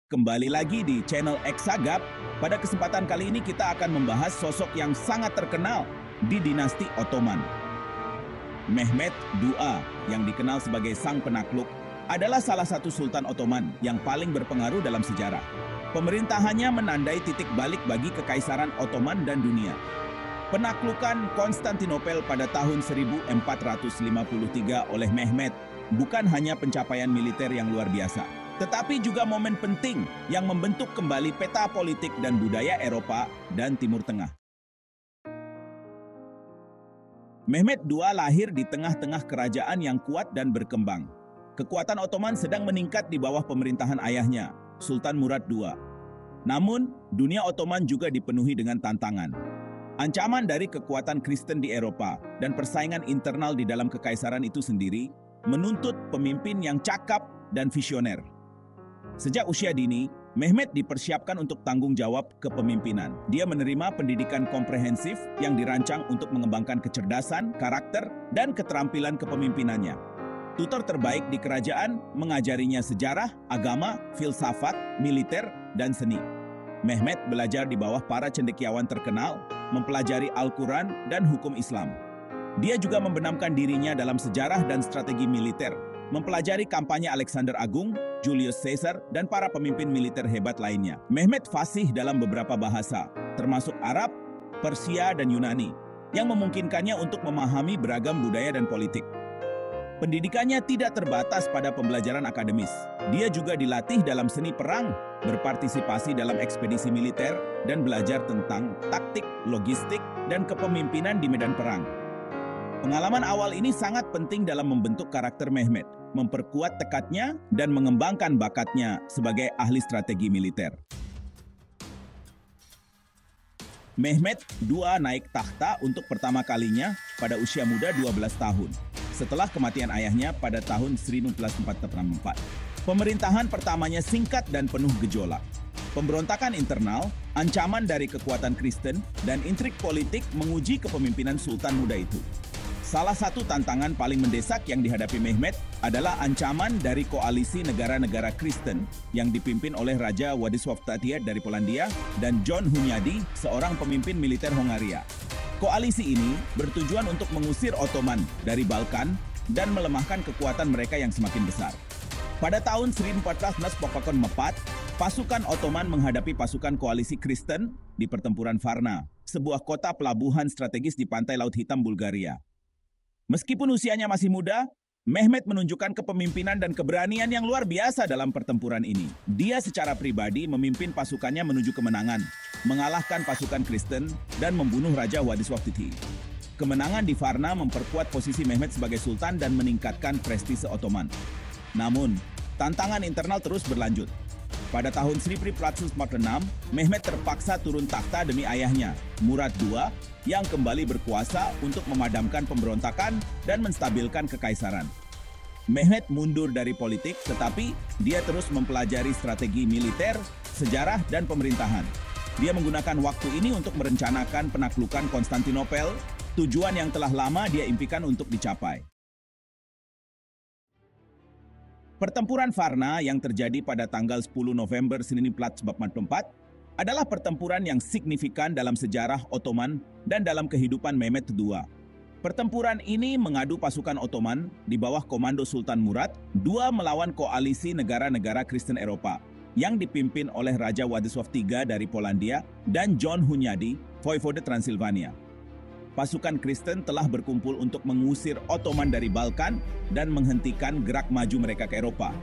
Kembali lagi di channel Exagap. Pada kesempatan kali ini kita akan membahas sosok yang sangat terkenal di dinasti Ottoman. Mehmet II, yang dikenal sebagai Sang Penakluk, adalah salah satu Sultan Ottoman yang paling berpengaruh dalam sejarah. Pemerintahannya menandai titik balik bagi Kekaisaran Ottoman dan dunia. Penaklukan Konstantinopel pada tahun 1453 oleh Mehmet bukan hanya pencapaian militer yang luar biasa, tetapi juga momen penting yang membentuk kembali peta politik dan budaya Eropa dan Timur Tengah. Mehmet II lahir di tengah-tengah kerajaan yang kuat dan berkembang. Kekuatan Ottoman sedang meningkat di bawah pemerintahan ayahnya, Sultan Murad II. Namun, dunia Ottoman juga dipenuhi dengan tantangan. Ancaman dari kekuatan Kristen di Eropa dan persaingan internal di dalam kekaisaran itu sendiri menuntut pemimpin yang cakap dan visioner. Sejak usia dini, Mehmet dipersiapkan untuk tanggung jawab kepemimpinan. Dia menerima pendidikan komprehensif yang dirancang untuk mengembangkan kecerdasan, karakter, dan keterampilan kepemimpinannya. Tutor terbaik di kerajaan mengajarinya sejarah, agama, filsafat, militer, dan seni. Mehmet belajar di bawah para cendekiawan terkenal, mempelajari Al-Quran dan hukum Islam. Dia juga membenamkan dirinya dalam sejarah dan strategi militer, mempelajari kampanye Alexander Agung, Julius Caesar, dan para pemimpin militer hebat lainnya. Mehmet fasih dalam beberapa bahasa, termasuk Arab, Persia, dan Yunani, yang memungkinkannya untuk memahami beragam budaya dan politik. Pendidikannya tidak terbatas pada pembelajaran akademis. Dia juga dilatih dalam seni perang, berpartisipasi dalam ekspedisi militer, dan belajar tentang taktik, logistik, dan kepemimpinan di medan perang. Pengalaman awal ini sangat penting dalam membentuk karakter Mehmet, memperkuat tekadnya, dan mengembangkan bakatnya sebagai ahli strategi militer. Mehmet II naik takhta untuk pertama kalinya pada usia muda 12 tahun, setelah kematian ayahnya pada tahun 1444. Pemerintahan pertamanya singkat dan penuh gejolak. Pemberontakan internal, ancaman dari kekuatan Kristen, dan intrik politik menguji kepemimpinan Sultan muda itu. Salah satu tantangan paling mendesak yang dihadapi Mehmet adalah ancaman dari koalisi negara-negara Kristen yang dipimpin oleh Raja Władysław Tatiad dari Polandia dan John Hunyadi, seorang pemimpin militer Hongaria. Koalisi ini bertujuan untuk mengusir Ottoman dari Balkan dan melemahkan kekuatan mereka yang semakin besar. Pada tahun 1444, pasukan Ottoman menghadapi pasukan koalisi Kristen di pertempuran Varna, sebuah kota pelabuhan strategis di pantai Laut Hitam Bulgaria. Meskipun usianya masih muda, Mehmet menunjukkan kepemimpinan dan keberanian yang luar biasa dalam pertempuran ini. Dia secara pribadi memimpin pasukannya menuju kemenangan, mengalahkan pasukan Kristen, dan membunuh Raja Władysław Titi. Kemenangan di Varna memperkuat posisi Mehmet sebagai sultan dan meningkatkan prestise Ottoman. Namun, tantangan internal terus berlanjut. Pada tahun 1446, Mehmet terpaksa turun takhta demi ayahnya, Murad II, yang kembali berkuasa untuk memadamkan pemberontakan dan menstabilkan kekaisaran. Mehmet mundur dari politik, tetapi dia terus mempelajari strategi militer, sejarah, dan pemerintahan. Dia menggunakan waktu ini untuk merencanakan penaklukan Konstantinopel, tujuan yang telah lama dia impikan untuk dicapai. Pertempuran Varna yang terjadi pada tanggal 10 November 1444 adalah pertempuran yang signifikan dalam sejarah Ottoman dan dalam kehidupan Mehmet II. Pertempuran ini mengadu pasukan Ottoman di bawah komando Sultan Murad II melawan koalisi negara-negara Kristen Eropa yang dipimpin oleh Raja Władysław III dari Polandia dan John Hunyadi, Voivode Transilvania. Pasukan Kristen telah berkumpul untuk mengusir Ottoman dari Balkan dan menghentikan gerak maju mereka ke Eropa.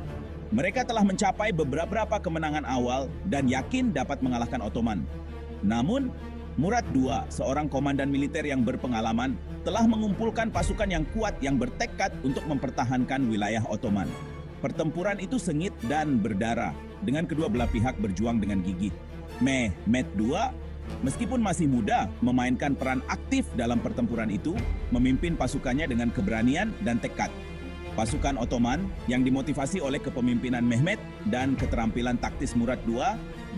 Mereka telah mencapai beberapa kemenangan awal dan yakin dapat mengalahkan Ottoman. Namun, Murad II, seorang komandan militer yang berpengalaman, telah mengumpulkan pasukan yang kuat yang bertekad untuk mempertahankan wilayah Ottoman. Pertempuran itu sengit dan berdarah, dengan kedua belah pihak berjuang dengan gigih. Mehmet II, meskipun masih muda, memainkan peran aktif dalam pertempuran itu, memimpin pasukannya dengan keberanian dan tekad. Pasukan Ottoman yang dimotivasi oleh kepemimpinan Mehmet dan keterampilan taktis Murad II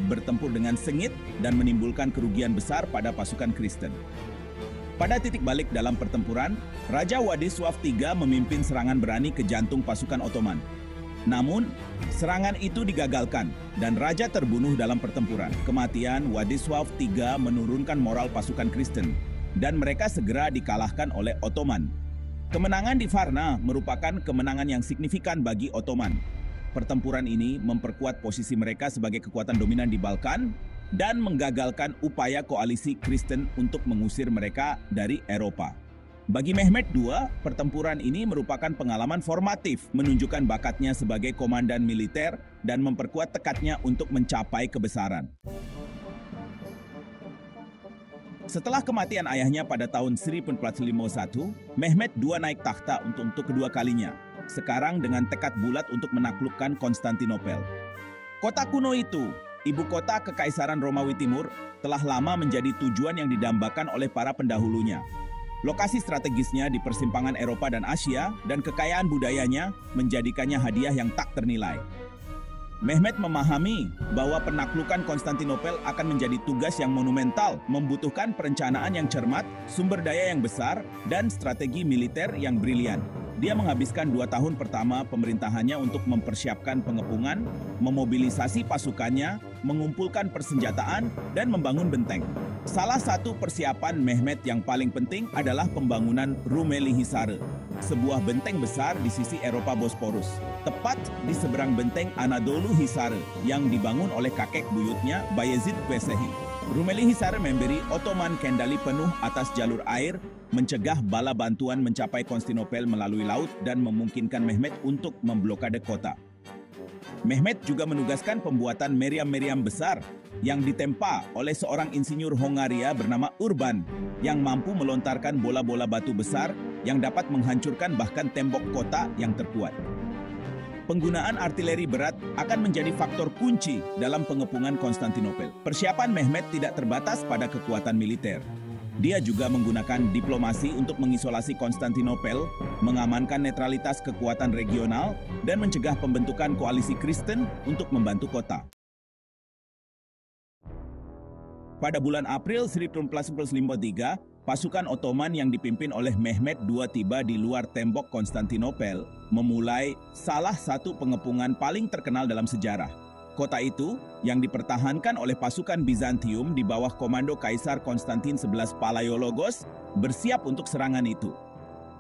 bertempur dengan sengit dan menimbulkan kerugian besar pada pasukan Kristen. Pada titik balik dalam pertempuran, Raja Władysław III memimpin serangan berani ke jantung pasukan Ottoman. Namun, serangan itu digagalkan dan raja terbunuh dalam pertempuran. Kematian Władysław III menurunkan moral pasukan Kristen dan mereka segera dikalahkan oleh Ottoman. Kemenangan di Varna merupakan kemenangan yang signifikan bagi Ottoman. Pertempuran ini memperkuat posisi mereka sebagai kekuatan dominan di Balkan dan menggagalkan upaya koalisi Kristen untuk mengusir mereka dari Eropa. Bagi Mehmed II, pertempuran ini merupakan pengalaman formatif, menunjukkan bakatnya sebagai komandan militer dan memperkuat tekadnya untuk mencapai kebesaran. Setelah kematian ayahnya pada tahun 1451, Mehmed II naik takhta untuk kedua kalinya, sekarang dengan tekad bulat untuk menaklukkan Konstantinopel. Kota kuno itu, ibu kota Kekaisaran Romawi Timur, telah lama menjadi tujuan yang didambakan oleh para pendahulunya. Lokasi strategisnya di persimpangan Eropa dan Asia dan kekayaan budayanya menjadikannya hadiah yang tak ternilai. Mehmed memahami bahwa penaklukan Konstantinopel akan menjadi tugas yang monumental, membutuhkan perencanaan yang cermat, sumber daya yang besar, dan strategi militer yang brilian. Dia menghabiskan 2 tahun pertama pemerintahannya untuk mempersiapkan pengepungan, memobilisasi pasukannya, mengumpulkan persenjataan, dan membangun benteng. Salah satu persiapan Mehmed yang paling penting adalah pembangunan Rumeli Hisar, sebuah benteng besar di sisi Eropa Bosporus, tepat di seberang benteng Anadolu Hisar yang dibangun oleh kakek buyutnya Bayezid Vesehi. Rumeli Hisar memberi Ottoman kendali penuh atas jalur air, mencegah bala bantuan mencapai Konstantinopel melalui laut dan memungkinkan Mehmed untuk memblokade kota. Mehmed juga menugaskan pembuatan meriam-meriam besar yang ditempa oleh seorang insinyur Hongaria bernama Urban yang mampu melontarkan bola-bola batu besar yang dapat menghancurkan bahkan tembok kota yang terkuat. Penggunaan artileri berat akan menjadi faktor kunci dalam pengepungan Konstantinopel. Persiapan Mehmed tidak terbatas pada kekuatan militer. Dia juga menggunakan diplomasi untuk mengisolasi Konstantinopel, mengamankan netralitas kekuatan regional, dan mencegah pembentukan koalisi Kristen untuk membantu kota. Pada bulan April 1453, pasukan Ottoman yang dipimpin oleh Mehmed II tiba di luar tembok Konstantinopel, memulai salah satu pengepungan paling terkenal dalam sejarah. Kota itu, yang dipertahankan oleh pasukan Bizantium di bawah komando Kaisar Konstantin XI Palaiologos, bersiap untuk serangan itu.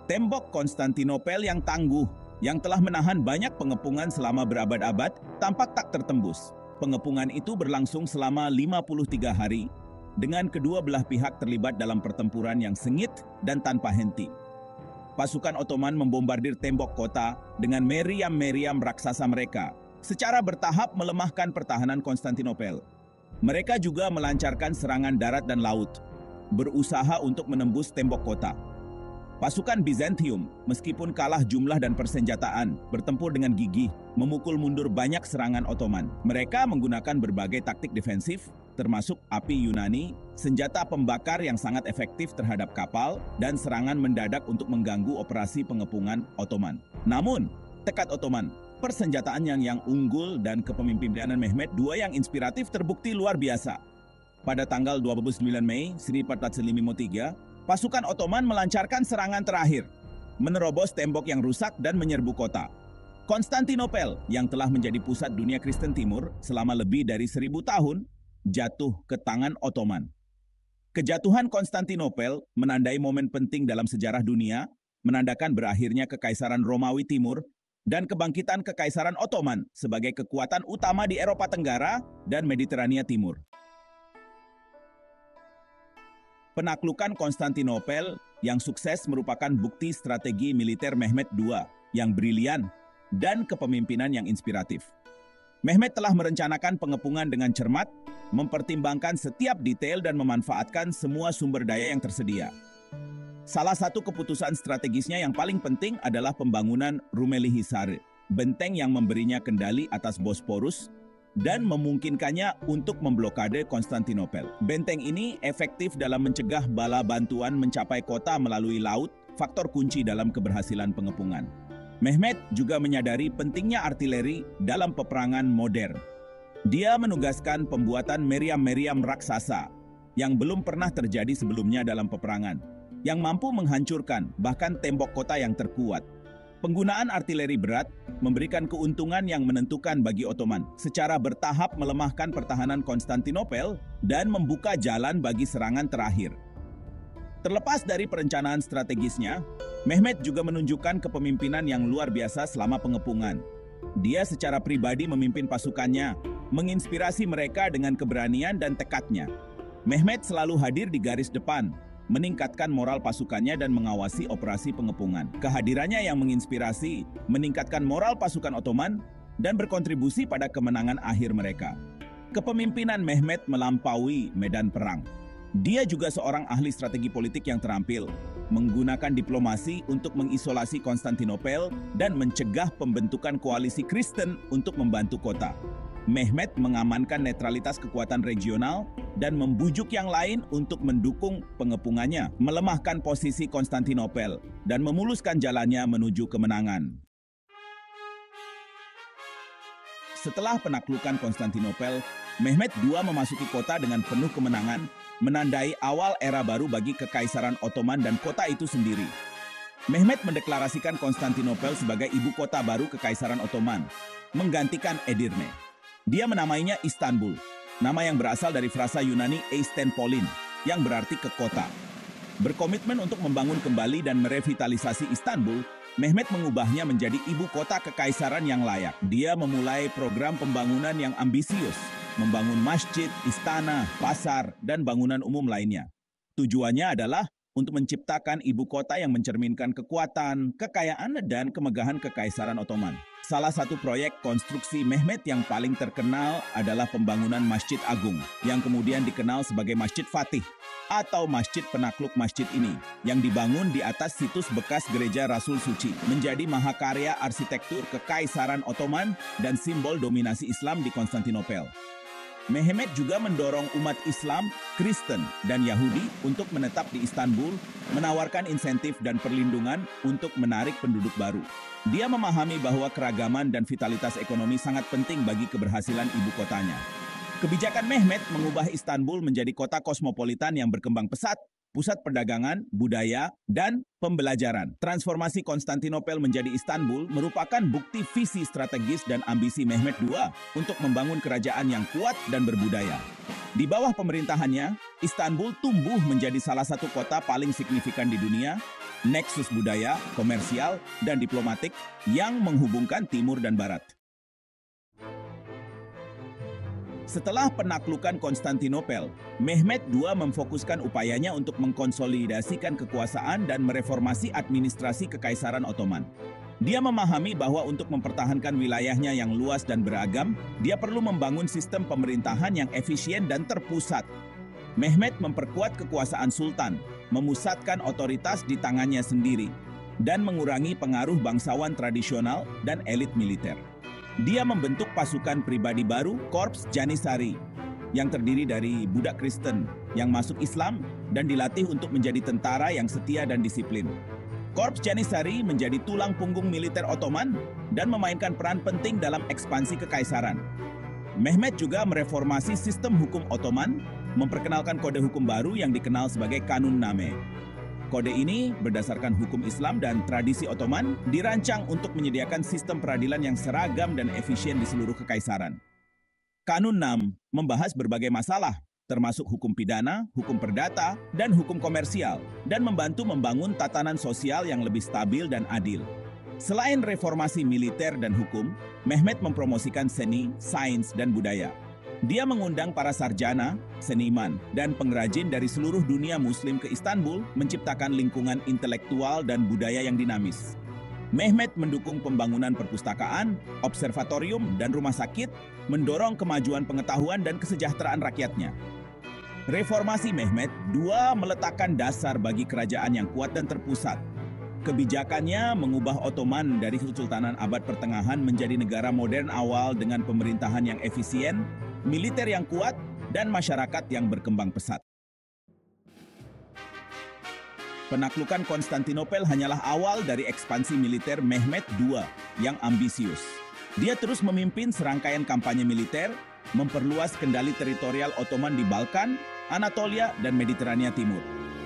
Tembok Konstantinopel yang tangguh, yang telah menahan banyak pengepungan selama berabad-abad, tampak tak tertembus. Pengepungan itu berlangsung selama 53 hari, dengan kedua belah pihak terlibat dalam pertempuran yang sengit dan tanpa henti. Pasukan Ottoman membombardir tembok kota dengan meriam-meriam raksasa mereka, secara bertahap melemahkan pertahanan Konstantinopel. Mereka juga melancarkan serangan darat dan laut, berusaha untuk menembus tembok kota. Pasukan Bizantium, meskipun kalah jumlah dan persenjataan, bertempur dengan gigih, memukul mundur banyak serangan Ottoman. Mereka menggunakan berbagai taktik defensif, termasuk api Yunani, senjata pembakar yang sangat efektif terhadap kapal, dan serangan mendadak untuk mengganggu operasi pengepungan Ottoman. Namun, tekad Ottoman, persenjataan yang unggul, dan kepemimpinan Mehmed II yang inspiratif terbukti luar biasa. Pada tanggal 29 Mei 1453, pasukan Ottoman melancarkan serangan terakhir, menerobos tembok yang rusak dan menyerbu kota. Konstantinopel, yang telah menjadi pusat dunia Kristen Timur selama lebih dari 1000 tahun, jatuh ke tangan Ottoman. Kejatuhan Konstantinopel menandai momen penting dalam sejarah dunia, menandakan berakhirnya Kekaisaran Romawi Timur dan kebangkitan Kekaisaran Ottoman sebagai kekuatan utama di Eropa Tenggara dan Mediterania Timur. Penaklukan Konstantinopel yang sukses merupakan bukti strategi militer Mehmed II yang brilian dan kepemimpinan yang inspiratif. Mehmed telah merencanakan pengepungan dengan cermat, mempertimbangkan setiap detail dan memanfaatkan semua sumber daya yang tersedia. Salah satu keputusan strategisnya yang paling penting adalah pembangunan Rumeli Hisar, benteng yang memberinya kendali atas Bosporus dan memungkinkannya untuk memblokade Konstantinopel. Benteng ini efektif dalam mencegah bala bantuan mencapai kota melalui laut, faktor kunci dalam keberhasilan pengepungan. Mehmed juga menyadari pentingnya artileri dalam peperangan modern. Dia menugaskan pembuatan meriam-meriam raksasa yang belum pernah terjadi sebelumnya dalam peperangan, yang mampu menghancurkan bahkan tembok kota yang terkuat. Penggunaan artileri berat memberikan keuntungan yang menentukan bagi Ottoman, secara bertahap melemahkan pertahanan Konstantinopel dan membuka jalan bagi serangan terakhir. Terlepas dari perencanaan strategisnya, Mehmet juga menunjukkan kepemimpinan yang luar biasa selama pengepungan. Dia secara pribadi memimpin pasukannya, menginspirasi mereka dengan keberanian dan tekadnya. Mehmet selalu hadir di garis depan, meningkatkan moral pasukannya dan mengawasi operasi pengepungan. Kehadirannya yang menginspirasi, meningkatkan moral pasukan Ottoman, dan berkontribusi pada kemenangan akhir mereka. Kepemimpinan Mehmet melampaui medan perang. Dia juga seorang ahli strategi politik yang terampil, menggunakan diplomasi untuk mengisolasi Konstantinopel dan mencegah pembentukan koalisi Kristen untuk membantu kota. Mehmet mengamankan netralitas kekuatan regional dan membujuk yang lain untuk mendukung pengepungannya, melemahkan posisi Konstantinopel, dan memuluskan jalannya menuju kemenangan. Setelah penaklukan Konstantinopel, Mehmet II memasuki kota dengan penuh kemenangan, menandai awal era baru bagi Kekaisaran Ottoman dan kota itu sendiri. Mehmet mendeklarasikan Konstantinopel sebagai ibu kota baru Kekaisaran Ottoman, menggantikan Edirne. Dia menamainya Istanbul, nama yang berasal dari frasa Yunani Eistenpolin, yang berarti ke kota. Berkomitmen untuk membangun kembali dan merevitalisasi Istanbul, Mehmet mengubahnya menjadi ibu kota kekaisaran yang layak. Dia memulai program pembangunan yang ambisius, membangun masjid, istana, pasar, dan bangunan umum lainnya. Tujuannya adalah untuk menciptakan ibu kota yang mencerminkan kekuatan, kekayaan, dan kemegahan Kekaisaran Ottoman. Salah satu proyek konstruksi Mehmet yang paling terkenal adalah pembangunan Masjid Agung, yang kemudian dikenal sebagai Masjid Fatih, atau Masjid Penakluk. Masjid ini, yang dibangun di atas situs bekas Gereja Rasul Suci, menjadi mahakarya arsitektur Kekaisaran Ottoman dan simbol dominasi Islam di Konstantinopel. Mehmet juga mendorong umat Islam, Kristen, dan Yahudi untuk menetap di Istanbul, menawarkan insentif dan perlindungan untuk menarik penduduk baru. Dia memahami bahwa keragaman dan vitalitas ekonomi sangat penting bagi keberhasilan ibu kotanya. Kebijakan Mehmet mengubah Istanbul menjadi kota kosmopolitan yang berkembang pesat, pusat perdagangan, budaya, dan pembelajaran. Transformasi Konstantinopel menjadi Istanbul merupakan bukti visi strategis dan ambisi Mehmet II untuk membangun kerajaan yang kuat dan berbudaya. Di bawah pemerintahannya, Istanbul tumbuh menjadi salah satu kota paling signifikan di dunia, neksus budaya, komersial, dan diplomatik yang menghubungkan timur dan barat. Setelah penaklukan Konstantinopel, Mehmet II memfokuskan upayanya untuk mengkonsolidasikan kekuasaan dan mereformasi administrasi Kekaisaran Ottoman. Dia memahami bahwa untuk mempertahankan wilayahnya yang luas dan beragam, dia perlu membangun sistem pemerintahan yang efisien dan terpusat. Mehmet memperkuat kekuasaan sultan, memusatkan otoritas di tangannya sendiri, dan mengurangi pengaruh bangsawan tradisional dan elit militer. Dia membentuk pasukan pribadi baru, Korps Janissary, yang terdiri dari budak Kristen yang masuk Islam dan dilatih untuk menjadi tentara yang setia dan disiplin. Korps Janissary menjadi tulang punggung militer Ottoman dan memainkan peran penting dalam ekspansi kekaisaran. Mehmet juga mereformasi sistem hukum Ottoman, memperkenalkan kode hukum baru yang dikenal sebagai Kanunname. Kode ini berdasarkan hukum Islam dan tradisi Ottoman dirancang untuk menyediakan sistem peradilan yang seragam dan efisien di seluruh kekaisaran. Kanunname membahas berbagai masalah, termasuk hukum pidana, hukum perdata, dan hukum komersial, dan membantu membangun tatanan sosial yang lebih stabil dan adil. Selain reformasi militer dan hukum, Mehmet mempromosikan seni, sains, dan budaya. Dia mengundang para sarjana, seniman, dan pengrajin dari seluruh dunia Muslim ke Istanbul, menciptakan lingkungan intelektual dan budaya yang dinamis. Mehmet mendukung pembangunan perpustakaan, observatorium, dan rumah sakit, mendorong kemajuan pengetahuan dan kesejahteraan rakyatnya. Reformasi Mehmet II meletakkan dasar bagi kerajaan yang kuat dan terpusat. Kebijakannya mengubah Ottoman dari Kesultanan Abad Pertengahan menjadi negara modern awal dengan pemerintahan yang efisien, militer yang kuat, dan masyarakat yang berkembang pesat. Penaklukan Konstantinopel hanyalah awal dari ekspansi militer Mehmet II yang ambisius. Dia terus memimpin serangkaian kampanye militer, memperluas kendali teritorial Ottoman di Balkan, Anatolia, dan Mediterania Timur.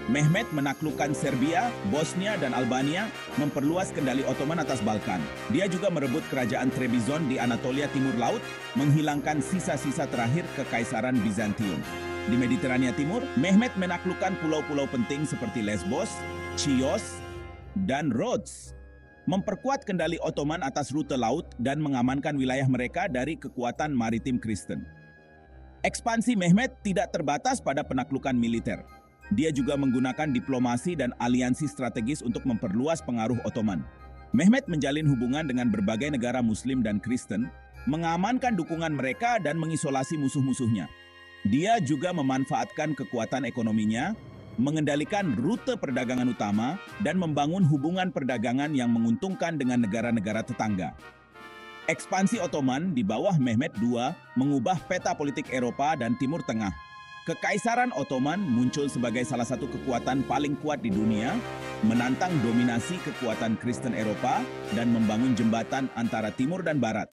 Mehmet menaklukkan Serbia, Bosnia, dan Albania, memperluas kendali Ottoman atas Balkan. Dia juga merebut kerajaan Trebizond di Anatolia Timur Laut, menghilangkan sisa-sisa terakhir Kekaisaran Bizantium. Di Mediterania Timur, Mehmet menaklukkan pulau-pulau penting seperti Lesbos, Chios, dan Rhodes, memperkuat kendali Ottoman atas rute laut dan mengamankan wilayah mereka dari kekuatan maritim Kristen. Ekspansi Mehmet tidak terbatas pada penaklukan militer. Dia juga menggunakan diplomasi dan aliansi strategis untuk memperluas pengaruh Ottoman. Mehmet menjalin hubungan dengan berbagai negara Muslim dan Kristen, mengamankan dukungan mereka dan mengisolasi musuh-musuhnya. Dia juga memanfaatkan kekuatan ekonominya, mengendalikan rute perdagangan utama, dan membangun hubungan perdagangan yang menguntungkan dengan negara-negara tetangga. Ekspansi Ottoman di bawah Mehmet II mengubah peta politik Eropa dan Timur Tengah. Kekaisaran Ottoman muncul sebagai salah satu kekuatan paling kuat di dunia, menantang dominasi kekuatan Kristen Eropa dan membangun jembatan antara Timur dan Barat.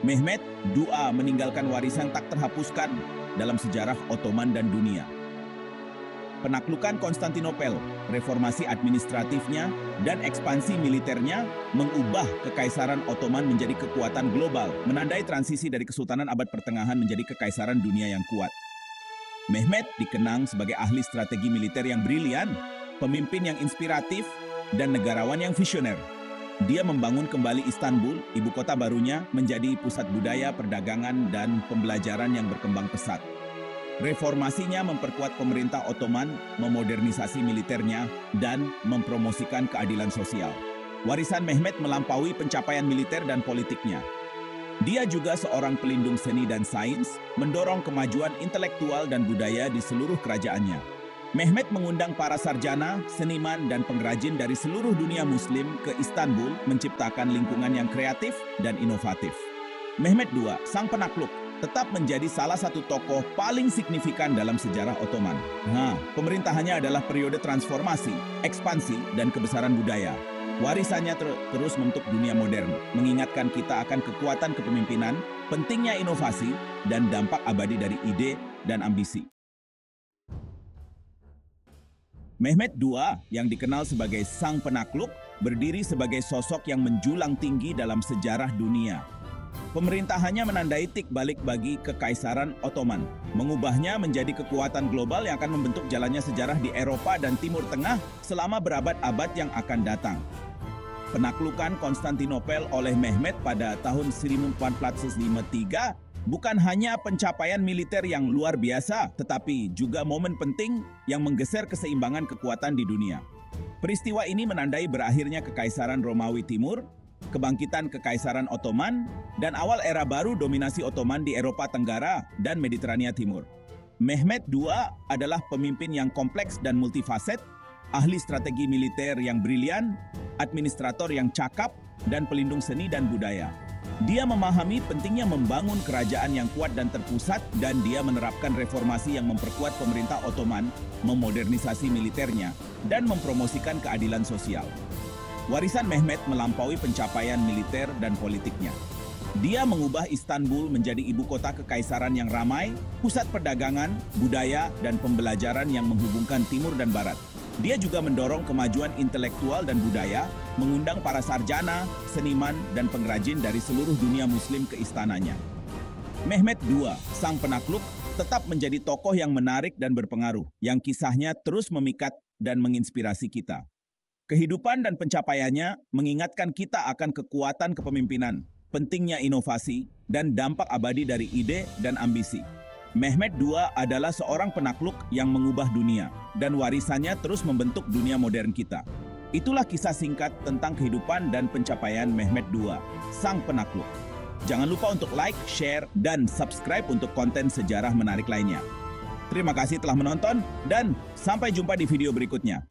Mehmet II meninggalkan warisan tak terhapuskan dalam sejarah Ottoman dan dunia. Penaklukan Konstantinopel, reformasi administratifnya, dan ekspansi militernya mengubah Kekaisaran Ottoman menjadi kekuatan global, menandai transisi dari Kesultanan Abad Pertengahan menjadi Kekaisaran dunia yang kuat. Mehmet dikenang sebagai ahli strategi militer yang brilian, pemimpin yang inspiratif, dan negarawan yang visioner. Dia membangun kembali Istanbul, ibu kota barunya, menjadi pusat budaya, perdagangan, dan pembelajaran yang berkembang pesat. Reformasinya memperkuat pemerintah Ottoman, memodernisasi militernya, dan mempromosikan keadilan sosial. Warisan Mehmet melampaui pencapaian militer dan politiknya. Dia juga seorang pelindung seni dan sains, mendorong kemajuan intelektual dan budaya di seluruh kerajaannya. Mehmet mengundang para sarjana, seniman, dan pengrajin dari seluruh dunia Muslim ke Istanbul menciptakan lingkungan yang kreatif dan inovatif. Mehmet II, sang penakluk, tetap menjadi salah satu tokoh paling signifikan dalam sejarah Ottoman. Pemerintahannya adalah periode transformasi, ekspansi, dan kebesaran budaya. Warisannya terus membentuk dunia modern, mengingatkan kita akan kekuatan kepemimpinan, pentingnya inovasi, dan dampak abadi dari ide dan ambisi. Mehmet II, yang dikenal sebagai sang penakluk, berdiri sebagai sosok yang menjulang tinggi dalam sejarah dunia. Pemerintahannya menandai titik balik bagi Kekaisaran Ottoman, mengubahnya menjadi kekuatan global yang akan membentuk jalannya sejarah di Eropa dan Timur Tengah selama berabad-abad yang akan datang. Penaklukan Konstantinopel oleh Mehmet pada tahun 1453 bukan hanya pencapaian militer yang luar biasa, tetapi juga momen penting yang menggeser keseimbangan kekuatan di dunia. Peristiwa ini menandai berakhirnya Kekaisaran Romawi Timur, kebangkitan Kekaisaran Ottoman, dan awal era baru dominasi Ottoman di Eropa Tenggara dan Mediterania Timur. Mehmet II adalah pemimpin yang kompleks dan multifaset, ahli strategi militer yang brilian, administrator yang cakap, dan pelindung seni dan budaya. Dia memahami pentingnya membangun kerajaan yang kuat dan terpusat, dan dia menerapkan reformasi yang memperkuat pemerintah Ottoman, memodernisasi militernya, dan mempromosikan keadilan sosial. Warisan Mehmet melampaui pencapaian militer dan politiknya. Dia mengubah Istanbul menjadi ibu kota kekaisaran yang ramai, pusat perdagangan, budaya, dan pembelajaran yang menghubungkan timur dan barat. Dia juga mendorong kemajuan intelektual dan budaya, mengundang para sarjana, seniman, dan pengrajin dari seluruh dunia Muslim ke istananya. Mehmet II, sang penakluk, tetap menjadi tokoh yang menarik dan berpengaruh, yang kisahnya terus memikat dan menginspirasi kita. Kehidupan dan pencapaiannya mengingatkan kita akan kekuatan kepemimpinan, pentingnya inovasi, dan dampak abadi dari ide dan ambisi. Mehmet II adalah seorang penakluk yang mengubah dunia, dan warisannya terus membentuk dunia modern kita. Itulah kisah singkat tentang kehidupan dan pencapaian Mehmet II, sang penakluk. Jangan lupa untuk like, share, dan subscribe untuk konten sejarah menarik lainnya. Terima kasih telah menonton, dan sampai jumpa di video berikutnya.